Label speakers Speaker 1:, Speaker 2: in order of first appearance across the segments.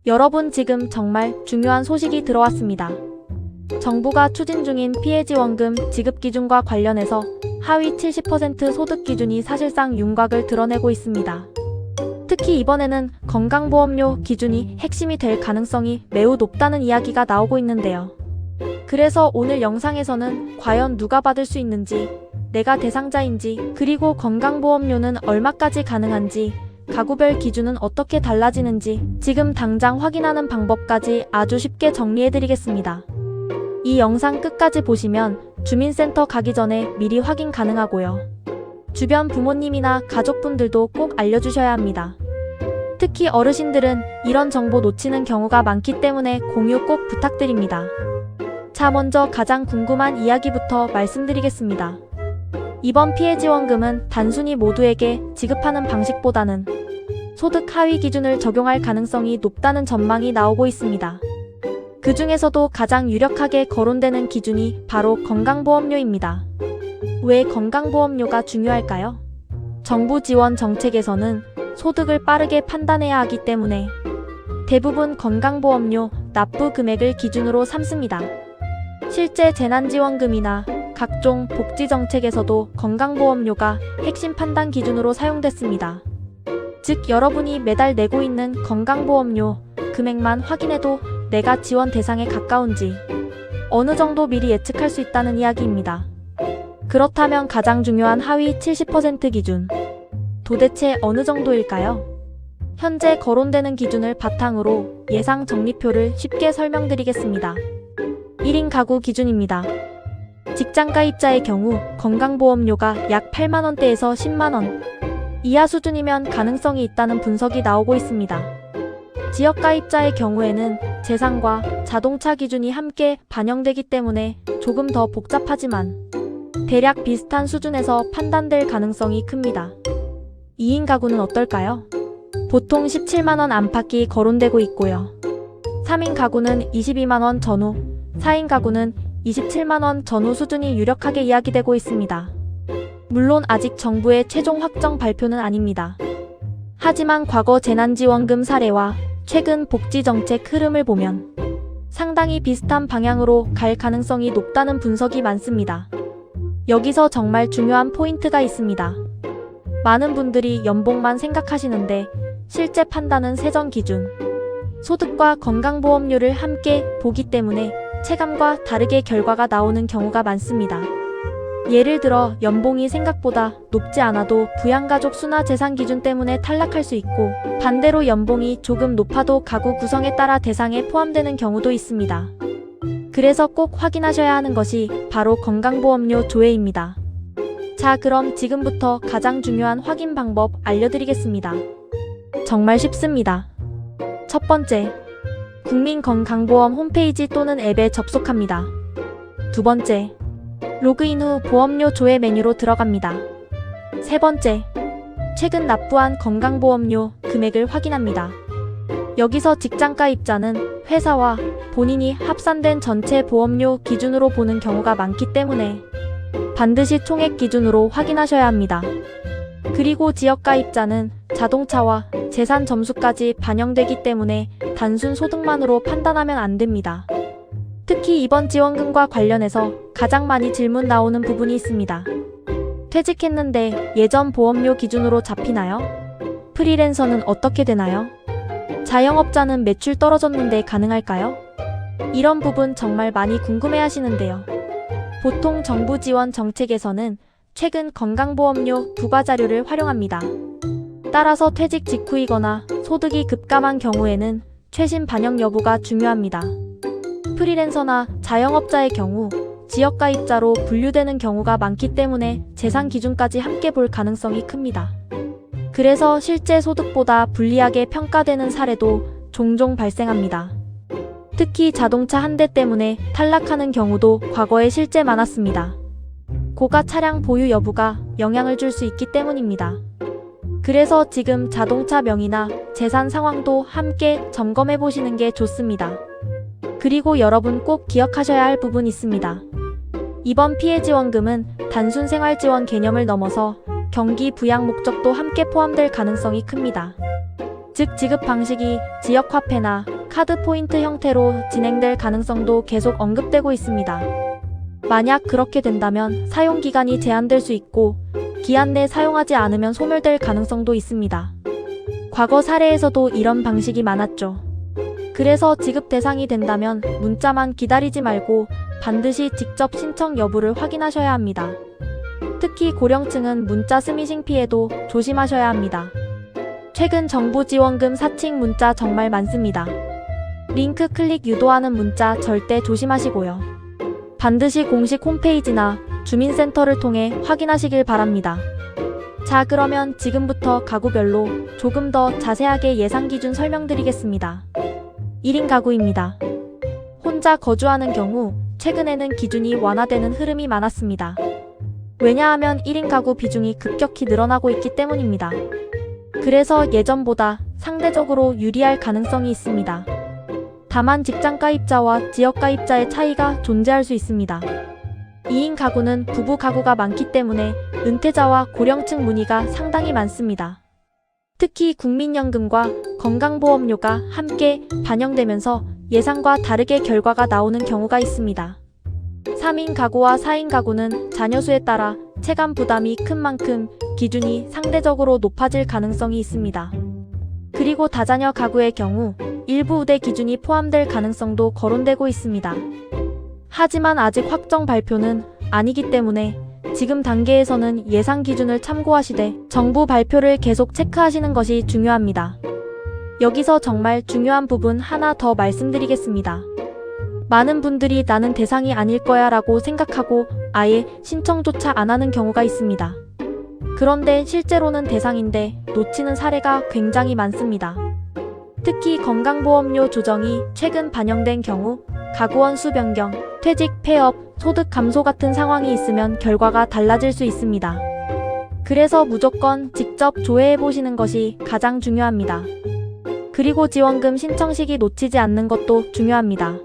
Speaker 1: 여러분, 지금 정말 중요한 소식이 들어왔습니다. 정부가 추진 중인 피해지원금 지급 기준과 관련해서 하위 70% 소득 기준이 사실상 윤곽을 드러내고 있습니다. 특히 이번에는 건강보험료 기준이 핵심이 될 가능성이 매우 높다는 이야기가 나오고 있는데요. 그래서 오늘 영상에서는 과연 누가 받을 수 있는지, 내가 대상자인지, 그리고 건강보험료는 얼마까지 가능한지, 가구별 기준은 어떻게 달라지는지 지금 당장 확인하는 방법까지 아주 쉽게 정리해드리겠습니다. 이 영상 끝까지 보시면 주민센터 가기 전에 미리 확인 가능하고요. 주변 부모님이나 가족분들도 꼭 알려주셔야 합니다. 특히 어르신들은 이런 정보 놓치는 경우가 많기 때문에 공유 꼭 부탁드립니다. 자, 먼저 가장 궁금한 이야기부터 말씀드리겠습니다. 이번 피해지원금은 단순히 모두에게 지급하는 방식보다는 소득 하위 기준을 적용할 가능성이 높다는 전망이 나오고 있습니다. 그 중에서도 가장 유력하게 거론되는 기준이 바로 건강보험료입니다. 왜 건강보험료가 중요할까요? 정부 지원 정책에서는 소득을 빠르게 판단해야 하기 때문에 대부분 건강보험료 납부 금액을 기준으로 삼습니다. 실제 재난지원금이나 각종 복지정책에서도 건강보험료가 핵심 판단 기준으로 사용됐습니다. 즉, 여러분이 매달 내고 있는 건강보험료 금액만 확인해도 내가 지원 대상에 가까운지 어느 정도 미리 예측할 수 있다는 이야기입니다. 그렇다면 가장 중요한 하위 70% 기준, 도대체 어느 정도일까요? 현재 거론되는 기준을 바탕으로 예상 적립표를 쉽게 설명드리겠습니다. 1인 가구 기준입니다. 직장가입자의 경우 건강보험료가 약 8만원대에서 10만원 이하 수준이면 가능성이 있다는 분석이 나오고 있습니다. 지역가입자의 경우에는 재산과 자동차 기준이 함께 반영되기 때문에 조금 더 복잡하지만 대략 비슷한 수준에서 판단될 가능성이 큽니다. 2인 가구는 어떨까요? 보통 17만원 안팎이 거론되고 있고요. 3인 가구는 22만원 전후, 4인 가구는 27만원 전후 수준이 유력하게 이야기되고 있습니다. 물론 아직 정부의 최종 확정 발표는 아닙니다. 하지만 과거 재난지원금 사례와 최근 복지정책 흐름을 보면 상당히 비슷한 방향으로 갈 가능성이 높다는 분석이 많습니다. 여기서 정말 중요한 포인트가 있습니다. 많은 분들이 연봉만 생각하시는데 실제 판단은 세전 기준, 소득과 건강보험료를 함께 보기 때문에 체감과 다르게 결과가 나오는 경우가 많습니다. 예를 들어 연봉이 생각보다 높지 않아도 부양가족 수나 재산 기준 때문에 탈락할 수 있고, 반대로 연봉이 조금 높아도 가구 구성에 따라 대상에 포함되는 경우도 있습니다. 그래서 꼭 확인하셔야 하는 것이 바로 건강보험료 조회입니다. 자, 그럼 지금부터 가장 중요한 확인 방법 알려드리겠습니다. 정말 쉽습니다. 첫 번째, 국민건강보험 홈페이지 또는 앱에 접속합니다. 두 번째, 로그인 후 보험료 조회 메뉴로 들어갑니다. 세 번째, 최근 납부한 건강보험료 금액을 확인합니다. 여기서 직장가입자는 회사와 본인이 합산된 전체 보험료 기준으로 보는 경우가 많기 때문에 반드시 총액 기준으로 확인하셔야 합니다. 그리고 지역가입자는 자동차와 재산 점수까지 반영되기 때문에 단순 소득만으로 판단하면 안 됩니다. 특히 이번 지원금과 관련해서 가장 많이 질문 나오는 부분이 있습니다. 퇴직했는데 예전 보험료 기준으로 잡히나요? 프리랜서는 어떻게 되나요? 자영업자는 매출 떨어졌는데 가능할까요? 이런 부분 정말 많이 궁금해 하시는데요. 보통 정부 지원 정책에서는 최근 건강보험료 부과 자료를 활용합니다. 따라서 퇴직 직후이거나 소득이 급감한 경우에는 최신 반영 여부가 중요합니다. 프리랜서나 자영업자의 경우 지역가입자로 분류되는 경우가 많기 때문에 재산 기준까지 함께 볼 가능성이 큽니다. 그래서 실제 소득보다 불리하게 평가되는 사례도 종종 발생합니다. 특히 자동차 한 대 때문에 탈락하는 경우도 과거에 실제 많았습니다. 고가 차량 보유 여부가 영향을 줄 수 있기 때문입니다. 그래서 지금 자동차 명의나 재산 상황도 함께 점검해 보시는 게 좋습니다. 그리고 여러분 꼭 기억하셔야 할 부분이 있습니다. 이번 피해지원금은 단순 생활지원 개념을 넘어서 경기 부양 목적도 함께 포함될 가능성이 큽니다. 즉 지급 방식이 지역화폐나 카드 포인트 형태로 진행될 가능성도 계속 언급되고 있습니다. 만약 그렇게 된다면 사용 기간이 제한될 수 있고 기한 내 사용하지 않으면 소멸될 가능성도 있습니다. 과거 사례에서도 이런 방식이 많았죠. 그래서 지급 대상이 된다면 문자만 기다리지 말고 반드시 직접 신청 여부를 확인하셔야 합니다. 특히 고령층은 문자 스미싱 피해도 조심하셔야 합니다. 최근 정부 지원금 사칭 문자 정말 많습니다. 링크 클릭 유도하는 문자 절대 조심하시고요. 반드시 공식 홈페이지나 주민센터를 통해 확인하시길 바랍니다. 자, 그러면 지금부터 가구별로 조금 더 자세하게 예상 기준 설명드리겠습니다. 1인 가구입니다. 혼자 거주하는 경우 최근에는 기준이 완화되는 흐름이 많았습니다. 왜냐하면 1인 가구 비중이 급격히 늘어나고 있기 때문입니다. 그래서 예전보다 상대적으로 유리할 가능성이 있습니다. 다만 직장 가입자와 지역 가입자의 차이가 존재할 수 있습니다. 2인 가구는 부부 가구가 많기 때문에 은퇴자와 고령층 문의가 상당히 많습니다. 특히 국민연금과 건강보험료가 함께 반영되면서 예상과 다르게 결과가 나오는 경우가 있습니다. 3인 가구와 4인 가구는 자녀 수에 따라 체감 부담이 큰 만큼 기준이 상대적으로 높아질 가능성이 있습니다. 그리고 다자녀 가구의 경우 일부 우대 기준이 포함될 가능성도 거론되고 있습니다. 하지만 아직 확정 발표는 아니기 때문에 지금 단계에서는 예상 기준을 참고하시되 정부 발표를 계속 체크하시는 것이 중요합니다. 여기서 정말 중요한 부분 하나 더 말씀드리겠습니다. 많은 분들이 나는 대상이 아닐 거야 라고 생각하고 아예 신청조차 안 하는 경우가 있습니다. 그런데 실제로는 대상인데 놓치는 사례가 굉장히 많습니다. 특히 건강보험료 조정이 최근 반영된 경우 가구원 수 변경, 퇴직, 폐업, 소득 감소 같은 상황이 있으면 결과가 달라질 수 있습니다. 그래서 무조건 직접 조회해보시는 것이 가장 중요합니다. 그리고 지원금 신청 시기 놓치지 않는 것도 중요합니다.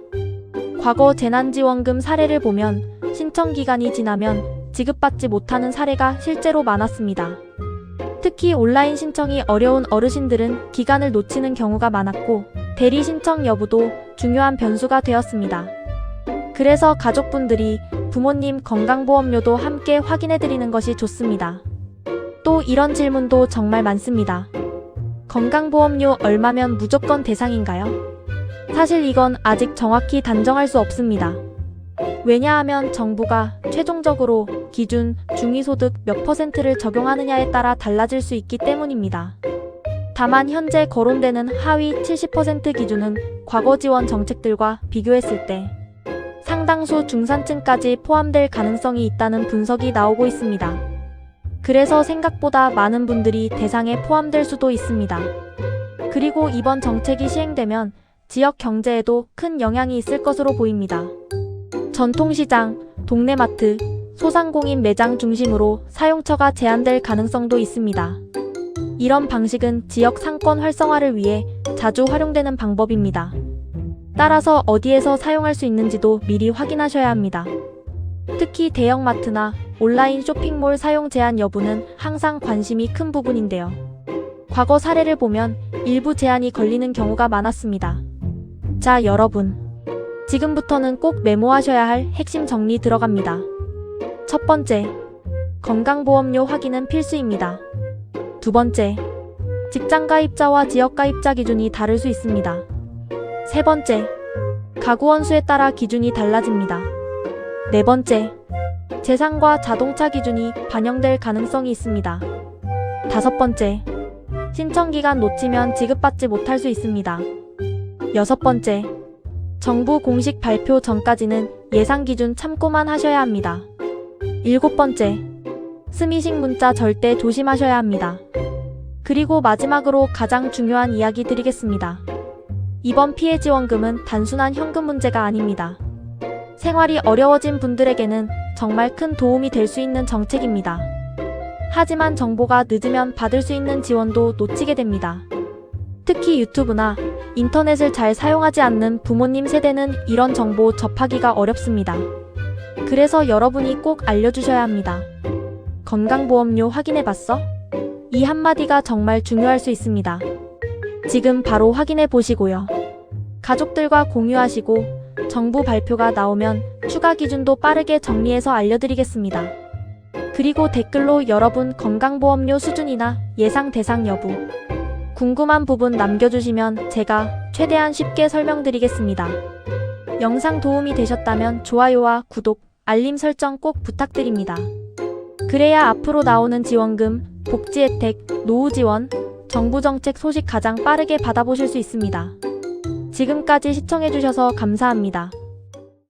Speaker 1: 과거 재난지원금 사례를 보면 신청 기간이 지나면 지급받지 못하는 사례가 실제로 많았습니다. 특히 온라인 신청이 어려운 어르신들은 기간을 놓치는 경우가 많았고 대리 신청 여부도 중요한 변수가 되었습니다. 그래서 가족분들이 부모님 건강보험료도 함께 확인해드리는 것이 좋습니다. 또 이런 질문도 정말 많습니다. 건강보험료 얼마면 무조건 대상인가요? 사실 이건 아직 정확히 단정할 수 없습니다. 왜냐하면 정부가 최종적으로 기준 중위소득 몇 %를 적용하느냐에 따라 달라질 수 있기 때문입니다. 다만 현재 거론되는 하위 70% 기준은 과거 지원 정책들과 비교했을 때 상당수 중산층까지 포함될 가능성이 있다는 분석이 나오고 있습니다. 그래서 생각보다 많은 분들이 대상에 포함될 수도 있습니다. 그리고 이번 정책이 시행되면 지역 경제에도 큰 영향이 있을 것으로 보입니다. 전통시장, 동네마트, 소상공인 매장 중심으로 사용처가 제한될 가능성도 있습니다. 이런 방식은 지역 상권 활성화를 위해 자주 활용되는 방법입니다. 따라서 어디에서 사용할 수 있는지도 미리 확인하셔야 합니다. 특히 대형마트나 온라인 쇼핑몰 사용 제한 여부는 항상 관심이 큰 부분인데요. 과거 사례를 보면 일부 제한이 걸리는 경우가 많았습니다. 자, 여러분. 지금부터는 꼭 메모하셔야 할 핵심 정리 들어갑니다. 첫 번째, 건강보험료 확인은 필수입니다. 두 번째, 직장 가입자와 지역 가입자 기준이 다를 수 있습니다. 세 번째, 가구원 수에 따라 기준이 달라집니다. 네 번째, 재산과 자동차 기준이 반영될 가능성이 있습니다. 다섯 번째, 신청 기간 놓치면 지급받지 못할 수 있습니다. 여섯 번째, 정부 공식 발표 전까지는 예상 기준 참고만 하셔야 합니다. 일곱 번째, 스미싱 문자 절대 조심하셔야 합니다. 그리고 마지막으로 가장 중요한 이야기 드리겠습니다. 이번 피해 지원금은 단순한 현금 문제가 아닙니다. 생활이 어려워진 분들에게는 정말 큰 도움이 될 수 있는 정책입니다. 하지만 정보가 늦으면 받을 수 있는 지원도 놓치게 됩니다. 특히 유튜브나 인터넷을 잘 사용하지 않는 부모님 세대는 이런 정보 접하기가 어렵습니다. 그래서 여러분이 꼭 알려주셔야 합니다. 건강보험료 확인해봤어? 이 한마디가 정말 중요할 수 있습니다. 지금 바로 확인해 보시고요. 가족들과 공유하시고 정부 발표가 나오면 추가 기준도 빠르게 정리해서 알려드리겠습니다. 그리고 댓글로 여러분 건강보험료 수준이나 예상 대상 여부, 궁금한 부분 남겨주시면 제가 최대한 쉽게 설명드리겠습니다. 영상 도움이 되셨다면 좋아요와 구독, 알림 설정 꼭 부탁드립니다. 그래야 앞으로 나오는 지원금, 복지 혜택, 노후 지원, 정부 정책 소식 가장 빠르게 받아보실 수 있습니다. 지금까지 시청해주셔서 감사합니다.